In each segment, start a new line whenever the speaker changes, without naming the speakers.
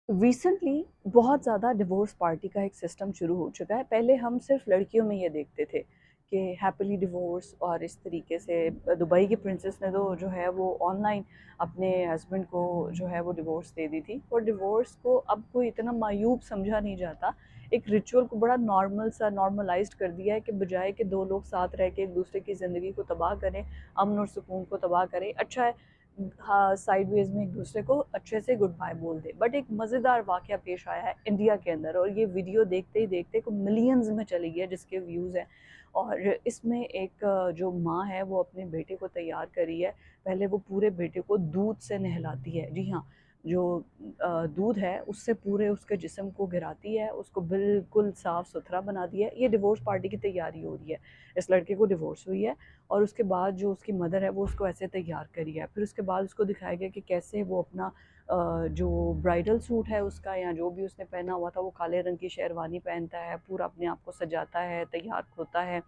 Recently बहुत ज़्यादा divorce party का एक सिस्टम शुरू हो चुका है। पहले हम सिर्फ लड़कियों में ये देखते थे कि हैप्पीली डिवोर्स, और इस तरीके से दुबई की प्रिंसेस ने तो जो है वो ऑनलाइन अपने हस्बैंड को जो है वो डिवोर्स दे दी थी। और डिवोर्स को अब कोई इतना मायूब समझा नहीं जाता, एक रिचुअल को बड़ा नॉर्मल सा नॉर्मलाइज्ड कर दिया है कि बजाय कि दो लोग साथ रह के एक दूसरे की ज़िंदगी को तबाह करें, अमन और सुकून को तबाह करें, अच्छा है हाँ साइडवेज में एक दूसरे को अच्छे से गुड बाय बोल दे। बट एक मज़ेदार वाक़या पेश आया है इंडिया के अंदर, और ये वीडियो देखते ही देखते को मिलियंस में चली गई है जिसके व्यूज़ हैं। और इसमें एक जो माँ है वो अपने बेटे को तैयार करी है। पहले वो पूरे बेटे को दूध से नहलाती है, जी हाँ, जो दूध है उससे पूरे उसके जिस्म को गिराती है, उसको बिल्कुल साफ़ सुथरा बना दिया है। ये डिवोर्स पार्टी की तैयारी हो रही है। इस लड़के को डिवोर्स हुई है और उसके बाद जो उसकी मदर है वो उसको ऐसे तैयार करी है। फिर उसके बाद उसको दिखाया गया कि कैसे वो अपना जो ब्राइडल सूट है उसका, या जो भी उसने पहना हुआ था, वो काले रंग की शेरवानी पहनता है, पूरा अपने आप को सजाता है, तैयार होता है।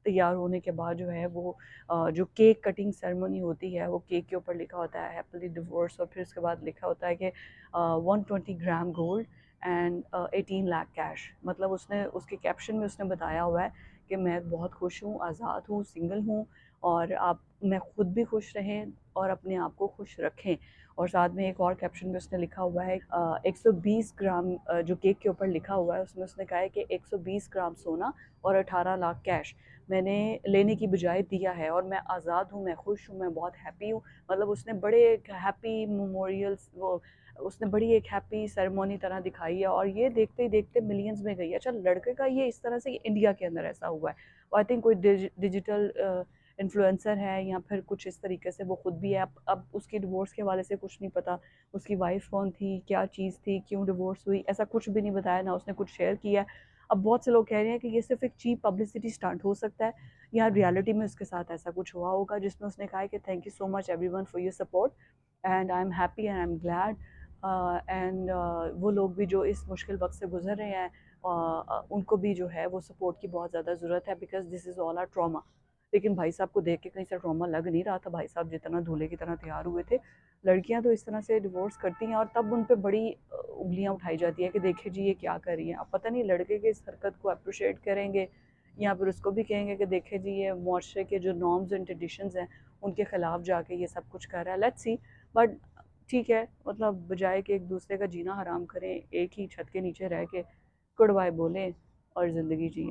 तैयार होने के बाद जो है वो जो केक कटिंग सेरेमनी होती है, वो केक के ऊपर लिखा होता है हैप्पीली डिवोर्स, और फिर उसके बाद लिखा होता है कि 120 gram gold and 18 lakh cash. मतलब उसने उसके कैप्शन में उसने बताया हुआ है कि मैं बहुत खुश हूँ, आज़ाद हूँ, सिंगल हूँ, और आप मैं खुद भी खुश रहें और अपने आप को खुश रखें। और साथ में एक और कैप्शन में उसने लिखा हुआ है 120 ग्राम, जो केक के ऊपर लिखा हुआ है उसमें उसने कहा है कि 120 ग्राम सोना और 18 लाख कैश मैंने लेने की बजाय दिया है, और मैं आज़ाद हूँ, मैं खुश हूँ, मैं बहुत हैप्पी हूँ। मतलब उसने बड़े एक हैप्पी मेमोरियल्स वो उसने बड़ी एक हैप्पी सेरेमनी तरह दिखाई है, और ये देखते ही देखते मिलियंस में गई है। अच्छा, लड़के का ये इस तरह से इंडिया के अंदर ऐसा हुआ है, आई थिंक कोई डिजिटल इन्फ्लुएंसर है या फिर कुछ इस तरीके से वो खुद भी है। अब उसकी डिवोर्स के हवाले से कुछ नहीं पता, उसकी वाइफ कौन थी, क्या चीज़ थी, क्यों डिवोर्स हुई, ऐसा कुछ भी नहीं बताया, ना उसने कुछ शेयर किया। अब बहुत से लोग कह रहे हैं कि ये सिर्फ एक चीप पब्लिसिटी स्टंट हो सकता है, या रियलिटी में उसके साथ ऐसा कुछ हुआ होगा जिसमें उसने कहा है कि thank you so much everyone for your support and I am happy and I am glad. And वो लोग भी जो इस मुश्किल वक्त से गुजर रहे हैं, उनको भी जो है वो सपोर्ट की बहुत ज़्यादा ज़रूरत है, because this is all our trauma. लेकिन भाई साहब को देख के कहीं से ट्रॉमा लग नहीं रहा था, भाई साहब जितना दूल्हे की तरह तैयार हुए थे। लड़कियां तो इस तरह से डिवोर्स करती हैं और तब उन पे बड़ी उंगलियां उठाई जाती है कि देखिए जी ये क्या कर रही हैं। अब पता नहीं लड़के के इस हरकत को अप्रिशिएट करेंगे या फिर उसको भी कहेंगे कि देखे जी ये मुआशरे के जो नॉर्म्स एंड ट्रेडिशंस हैं उनके खिलाफ जाके ये सब कुछ कर रहा है। Let's see. बट ठीक है, मतलब बजाय कि एक दूसरे का जीना हराम करें, एक ही छत के नीचे रह के गुड बाय बोलें और ज़िंदगी जिए।